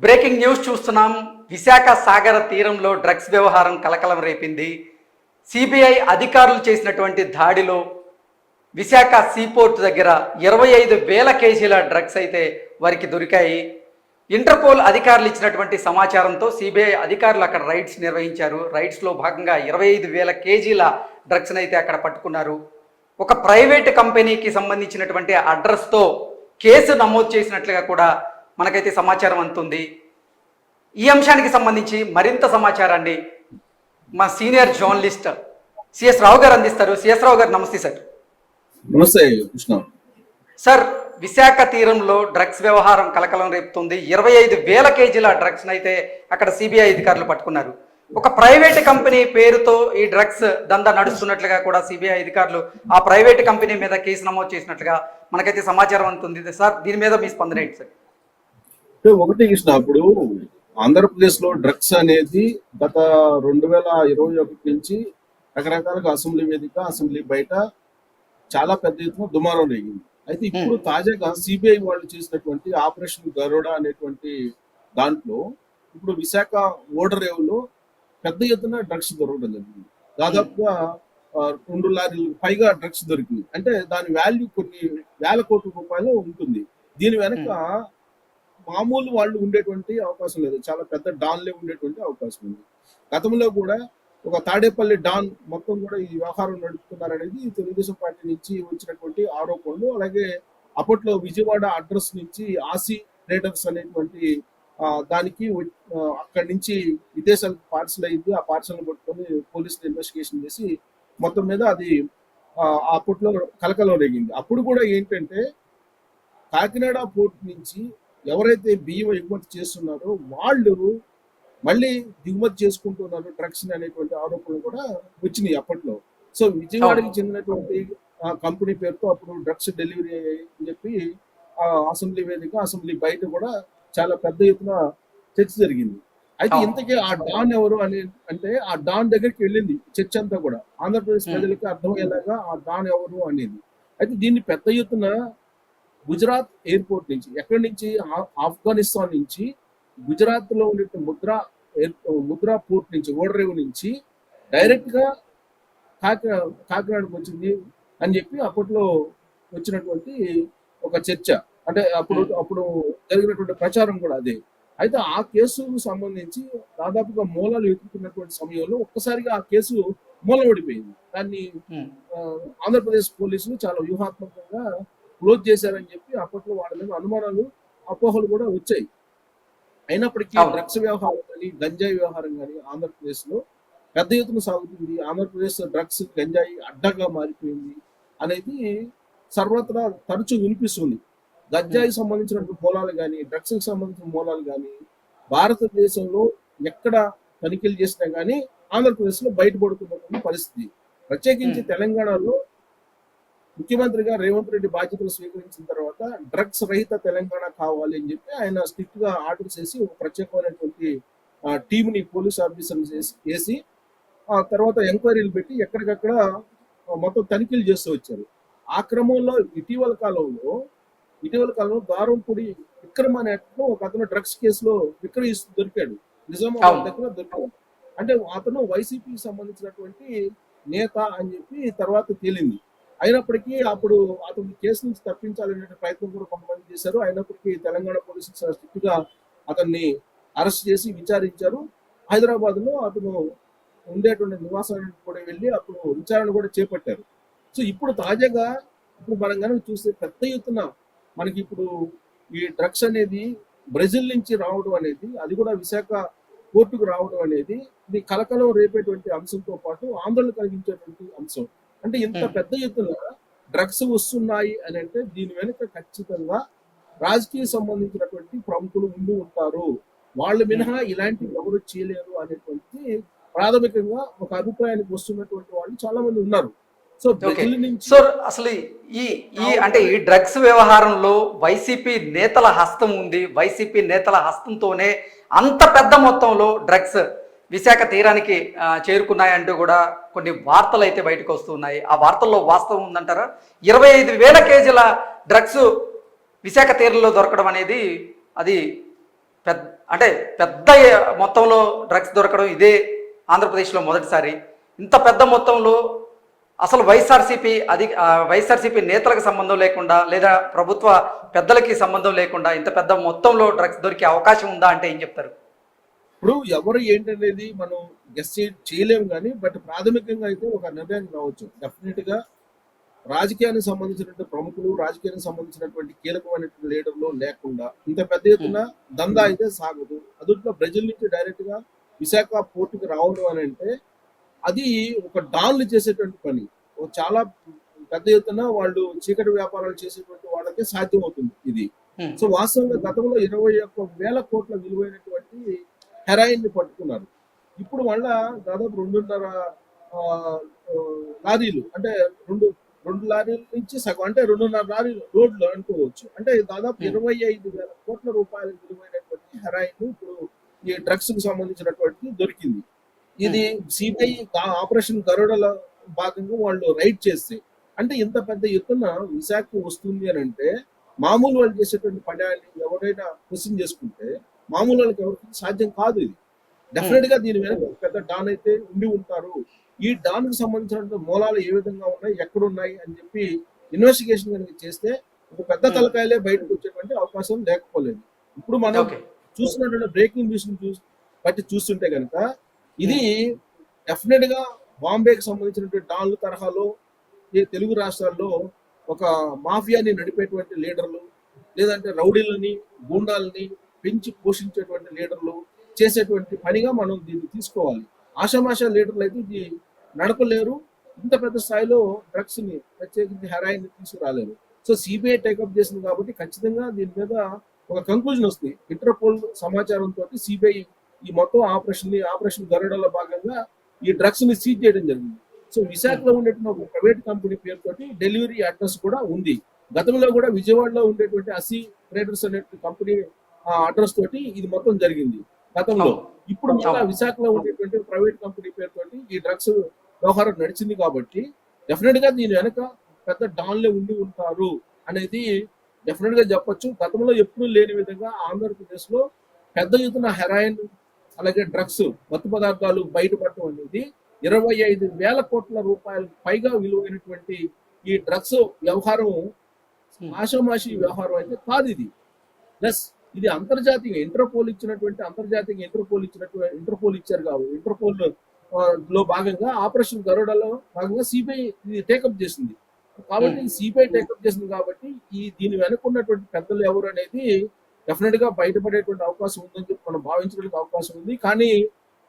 Breaking news చూస్తున్నాం. విశాఖ సాగర తీరంలో డ్రగ్స్ వ్యవహారం కలకలం రేపింది. సిబిఐ అధికారులు చేసినటువంటి దాడిలో విశాఖ సీపోర్ట్ దగ్గర 25,000 కేజీల డ్రగ్స్ అయితే వారికి దొరికాయి. ఇంటర్పోల్ అధికారులు ఇచ్చినటువంటి సమాచారంతో సిబిఐ అధికారులు అక్కడ రైడ్స్ నిర్వహించారు. రైడ్స్లో భాగంగా 25,000 కేజీల డ్రగ్స్ని అయితే అక్కడ పట్టుకున్నారు. ఒక ప్రైవేట్ కంపెనీకి సంబంధించినటువంటి అడ్రస్తో కేసు నమోదు చేసినట్లుగా కూడా మనకైతే సమాచారం అందుతుంది. ఈ అంశానికి సంబంధించి మరింత సమాచారాన్ని మా సీనియర్ జర్నలిస్ట్ సిఎస్ రావు గారు అందిస్తారు. సిఎస్ రావు గారు, నమస్తే సార్. నమస్తే కృష్ణ సార్, విశాఖ తీరంలో డ్రగ్స్ వ్యవహారం కలకలం రేపుతుంది. 25,000 కేజీల డ్రగ్స్ అయితే అక్కడ సిబిఐ అధికారులు పట్టుకున్నారు. ఒక ప్రైవేట్ కంపెనీ పేరుతో ఈ డ్రగ్స్ దందా నడుస్తున్నట్లుగా కూడా సిబిఐ అధికారులు ఆ ప్రైవేట్ కంపెనీ మీద కేసు నమోదు చేసినట్లుగా మనకైతే సమాచారం అందుతుంది. సార్, దీని మీద మీ స్పందన ఏంటి సార్? ఒకటి కృష్ణ, ఇప్పుడు ఆంధ్రప్రదేశ్ లో డ్రగ్స్ అనేది గత 2021 నుంచి రకరకాలుగా అసెంబ్లీ వేదిక, అసెంబ్లీ బయట చాలా పెద్ద ఎత్తున దుమారం రేగింది. అయితే ఇప్పుడు తాజాగా సిబిఐ వాళ్ళు చేసినటువంటి ఆపరేషన్ గరుడ అనేటువంటి దాంట్లో ఇప్పుడు విశాఖ ఓడరేవులో పెద్ద ఎత్తున డ్రగ్స్ దొరకడం జరిగింది. దాదాపుగా 2 లారీలు పైగా డ్రగ్స్ దొరికింది. అంటే దాని వాల్యూ కొన్ని వేల కోట్ల రూపాయలు ఉంటుంది. దీని వెనక మామూలు వాళ్ళు ఉండేటువంటి అవకాశం లేదు, చాలా పెద్ద డాన్లే ఉండేటువంటి అవకాశం ఉంది. గతంలో కూడా ఒక తాడేపల్లి డాన్ మొత్తం కూడా ఈ వ్యవహారం నడుపుతున్నారనేది తెలుగుదేశం పార్టీ నుంచి వచ్చినటువంటి ఆరోపణలు. అలాగే అప్పట్లో విజయవాడ అడ్రస్ నుంచి ఆసి ట్రేడర్స్ అనేటువంటి దానికి అక్కడి నుంచి విదేశాలకు పార్సల్ అయింది. ఆ పార్సల్ పట్టుకొని పోలీసులు ఇన్వెస్టిగేషన్ చేసి మొత్తం మీద అది అప్పట్లో కలకలం రేగింది. అప్పుడు కూడా ఏంటంటే కాకినాడ పోర్ట్ నుంచి ఎవరైతే బియ్యం ఎగుమతి చేస్తున్నారో వాళ్ళు మళ్ళీ దిగుమతి చేసుకుంటున్నారు డ్రగ్స్ అనేటువంటి ఆరోపణలు కూడా వచ్చినాయి అప్పట్లో. సో విజయవాడకి చెందినటువంటి కంపెనీ పేరుతో అప్పుడు డ్రగ్స్ డెలివరీ అని చెప్పి అసెంబ్లీ వేదిక, అసెంబ్లీ బయట కూడా చాలా పెద్ద ఎత్తున చర్చ జరిగింది. అయితే ఇంతకీ ఆ డాన్ ఎవరు అని అంటే ఆ డాన్ దగ్గరికి వెళ్ళింది చర్చ అంతా కూడా. ఆంధ్రప్రదేశ్ ప్రజలకి అర్థమయ్యేలాగా ఆ డాన్ ఎవరు అనేది. అయితే దీన్ని పెద్ద ఎత్తున గుజరాత్ ఎయిర్పోర్ట్ నుంచి, ఎక్కడి నుంచి, ఆఫ్ఘనిస్తాన్ నుంచి గుజరాత్ లో ఉండే ముద్రా పోర్ట్ నుంచి, ఓడరేవు నుంచి డైరెక్ట్ గా కాకినాడకు వచ్చింది అని చెప్పి అప్పట్లో వచ్చినటువంటి ఒక చర్చ. అంటే అప్పుడు జరిగినటువంటి ప్రచారం కూడా అదే. అయితే ఆ కేసుకు సంబంధించి దాదాపుగా మూలాలు వెతుకుతున్నటువంటి సమయంలో ఒక్కసారిగా ఆ కేసు మూలపడిపోయింది. దాన్ని ఆంధ్రప్రదేశ్ పోలీసులు చాలా వ్యూహాత్మకంగా క్లోజ్ చేశారని చెప్పి అప్పట్లో వాళ్ళ మీద అనుమానాలు, అపోహలు కూడా వచ్చాయి. అయినప్పటికీ డ్రగ్స్ వ్యవహారం కానీ, గంజాయి వ్యవహారం కానీ ఆంధ్రప్రదేశ్ లో పెద్ద ఎత్తున సాగుతుంది. ఆంధ్రప్రదేశ్ డ్రగ్స్, గంజాయి అడ్డగా మారిపోయింది అనేది సర్వత్రా తరచూ వినిపిస్తుంది. గంజాయికి సంబంధించినటువంటి మూలాలు కానీ, డ్రగ్స్ కి సంబంధించిన మూలాలు కానీ భారతదేశంలో ఎక్కడ తనిఖీలు చేసినా కానీ ఆంధ్రప్రదేశ్ లో బయటపడుతున్నటువంటి పరిస్థితి. ప్రత్యేకించి తెలంగాణలో ముఖ్యమంత్రిగా రేవంత్ రెడ్డి బాధ్యతలు స్వీకరించిన తర్వాత డ్రగ్స్ రహిత తెలంగాణ కావాలి అని చెప్పి ఆయన స్ట్రిక్ట్ గా ఆర్డర్ చేసి ఒక ప్రత్యేకమైనటువంటి టీంని పోలీస్ ఆఫీసర్లు చేసి ఆ తర్వాత ఎంక్వైరీలు పెట్టి ఎక్కడికక్కడ మొత్తం తనిఖీలు చేస్తూ వచ్చారు. ఆ క్రమంలో ఇటీవల కాలంలో దారంపూడి విక్రమ్ అనే ఒక అతను డ్రగ్స్ కేసులో విక్రయిస్తూ దొరికాడు. నిజామాబాద్ దగ్గర దొరికాడు. అంటే అతను వైసీపీకి సంబంధించినటువంటి నేత అని చెప్పి తర్వాత తేలింది. అయినప్పటికీ అప్పుడు అతను కేసు నుంచి తప్పించాలనే ప్రయత్నం కూడా కొంతమంది చేశారు. అయినప్పటికీ తెలంగాణ పోలీసులు స్ట్రిక్ట్ గా అతన్ని అరెస్ట్ చేసి విచారించారు. హైదరాబాద్ లో అతను ఉండేటువంటి నివాసానికి కూడా వెళ్ళి అప్పుడు విచారణ కూడా చేపట్టారు. సో ఇప్పుడు తాజాగా మనం కనుక చూస్తే పెద్ద ఎత్తున మనకి ఇప్పుడు ఈ డ్రగ్స్ అనేది బ్రెజిల్ నుంచి రావడం అనేది, అది కూడా విశాఖ పోర్టుకు రావడం అనేది ఇది కలకలం రేపేటువంటి అంశంతో పాటు ఆందోళన కలిగించేటువంటి అంశం. అంటే ఇంత పెద్ద ఎత్తున డ్రగ్స్ వస్తున్నాయి అని అంటే దీని వెనుక ఖచ్చితంగా రాజకీయ సంబంధించినటువంటి ప్రముఖులు ముందు ఉంటారు. వాళ్ళు మినహా ఇలాంటివి ఎవరు చేయలేరు అనేటువంటి ప్రాథమికంగా ఒక అభిప్రాయానికి వస్తున్నటువంటి వాళ్ళు చాలా మంది ఉన్నారు. సో అసలు ఈ డ్రగ్స్ వ్యవహారంలో వైసీపీ నేతల హస్తం ఉంది. వైసీపీ నేతల హస్తంతోనే అంత పెద్ద మొత్తంలో డ్రగ్స్ విశాఖ తీరానికి చేరుకున్నాయంటూ కూడా కొన్ని వార్తలు అయితే బయటకు వస్తున్నాయి. ఆ వార్తల్లో వాస్తవం ఉందంటారా? 25,000 కేజీల డ్రగ్స్ విశాఖ తీరంలో దొరకడం అనేది అది పెద్ద అంటే పెద్ద మొత్తంలో డ్రగ్స్ దొరకడం ఇదే ఆంధ్రప్రదేశ్లో మొదటిసారి. ఇంత పెద్ద మొత్తంలో అసలు వైఎస్ఆర్సీపీ నేతలకు సంబంధం లేకుండా లేదా ప్రభుత్వ పెద్దలకి సంబంధం లేకుండా ఇంత పెద్ద మొత్తంలో డ్రగ్స్ దొరికే అవకాశం ఉందా అంటే ఏం చెప్తారు? ఇప్పుడు ఎవరు ఏంటనేది మనం గెస్ చేయలేము కానీ బట్ ప్రాథమికంగా అయితే ఒక నిర్ణయానికి రావచ్చు. డెఫినెట్ గా రాజకీయానికి సంబంధించినటువంటి ప్రముఖులు, రాజకీయానికి సంబంధించినటువంటి కీలకమైనటువంటి లీడర్లు లేకుండా ఇంత పెద్ద ఎత్తున దందా అయితే సాగదు. అదుట్లో ప్రజల నుంచి డైరెక్ట్ గా విశాఖ పోర్టుకి రావడం అని అంటే అది ఒక డాన్లు చేసేటువంటి పని. చాలా పెద్ద ఎత్తున వాళ్ళు చీకటి వ్యాపారాలు చేసేటువంటి వాళ్ళకే సాధ్యం అవుతుంది ఇది. సో వాస్తవంగా గతంలో 21,000 కోట్ల విలువైనటువంటి హెరాయిన్ ని పట్టుకున్నారు. ఇప్పుడు మళ్ళా దాదాపు 2.5 లారీలు అంటే రెండు లారీల నుంచి సగం అంటే 2.5 లారీలు రోడ్లు అనుకోవచ్చు. అంటే దాదాపు 25,000 కోట్ల రూపాయల విలువైనటువంటి హెరాయిన్ ఇప్పుడు ఈ డ్రగ్స్ కు సంబంధించినటువంటి దొరికింది. ఇది సిబిఐ ఆపరేషన్ గరుడల భాగంగా వాళ్ళు రైడ్ చేస్తే అంటే ఇంత పెద్ద ఎత్తున విశాఖ వస్తుంది అని అంటే మామూలు వాళ్ళు చేసేటువంటి పని ఎవరైనా క్వశ్చన్ చేసుకుంటే మామూలు వాళ్ళకి ఎవరికి సాధ్యం కాదు. ఇది డెఫినెట్ గా దీని వెనక ఒక పెద్ద డాన్ అయితే ఉండి ఉంటారు. ఈ డాన్ కు సంబంధించిన మూలాలు ఏ విధంగా ఉన్నాయి, ఎక్కడున్నాయి అని చెప్పి ఇన్వెస్టిగేషన్ కనుక చేస్తే ఒక పెద్ద తలకాయలే బయటకు వచ్చేటువంటి అవకాశం లేకపోలేదు. ఇప్పుడు మనం చూస్తున్నటువంటి బ్రేకింగ్ న్యూస్ బట్టి చూస్తుంటే కనుక ఇది డెఫినెట్ గా బాంబేకి సంబంధించినటువంటి డాన్లు తరహాలో ఈ తెలుగు రాష్ట్రాల్లో ఒక మాఫియాని నడిపేటువంటి లీడర్లు లేదంటే రౌడీలని గూండాలని పెంచి పోషించేటువంటి లీడర్లు చేసేటువంటి పనిగా మనం దీన్ని తీసుకోవాలి. ఆషామాషా లీడర్లు అయితే ఇది నడపలేరు. ఇంత పెద్ద స్థాయిలో డ్రగ్స్ ని ప్రత్యేకించి హెరాయిన్ తీసుకురాలేరు. సో సిబిఐ టేకప్ చేసింది కాబట్టి ఖచ్చితంగా దీని మీద ఒక కంక్లూజన్ వస్తుంది. ఇంటర్పోల్ సమాచారంతో సిబిఐ ఈ మొత్తం ఆపరేషన్ గరుడలో భాగంగా ఈ డ్రగ్స్ ని సీజ్ చేయడం జరిగింది. సో విశాఖలో ఉండేటువంటి ఒక ప్రైవేట్ కంపెనీ పేరుతోటి డెలివరీ అడ్రస్ కూడా ఉంది. గతంలో కూడా విజయవాడలో ఉండేటువంటి అసి ట్రేడర్స్ అనే కంపెనీ అడ్రస్ తోటి ఇది మొత్తం జరిగింది గతంలో. ఇప్పుడు మళ్ళీ విశాఖలో ఉండేటువంటి ప్రైవేట్ కంపెనీ పేరుతోటి ఈ డ్రగ్స్ వ్యవహారం నడిచింది కాబట్టి డెఫినెట్ గా దీని వెనక పెద్ద డాన్లే ఉండి ఉంటారు అనేది డెఫినెట్ గా చెప్పొచ్చు. గతంలో ఎప్పుడూ లేని విధంగా ఆంధ్రప్రదేశ్ లో పెద్ద ఎత్తున హెరాయిన్ అలాగే డ్రగ్స్ మత్తు పదార్థాలు బయటపడటం అనేది 25,000 కోట్ల రూపాయలు పైగా విలువైనటువంటి ఈ డ్రగ్స్ వ్యవహారం ఆషామాషి వ్యవహారం అయితే కాదు ఇది. ప్లస్ ఇది అంతర్జాతీయ ఇంటర్పోల్ ఇచ్చారు కాదు. ఇంటర్పోల్ లో భాగంగా ఆపరేషన్ గరుడలో భాగంగా సిబిఐ ఇది టేకప్ చేసింది కాబట్టి సిబిఐ టేకప్ చేసింది కాబట్టి దీని వెనుకున్నటువంటి పెద్దలు ఎవరు అనేది డెఫినెట్ గా బయటపడేటువంటి అవకాశం ఉందని చెప్పి మనం భావించడానికి అవకాశం ఉంది. కానీ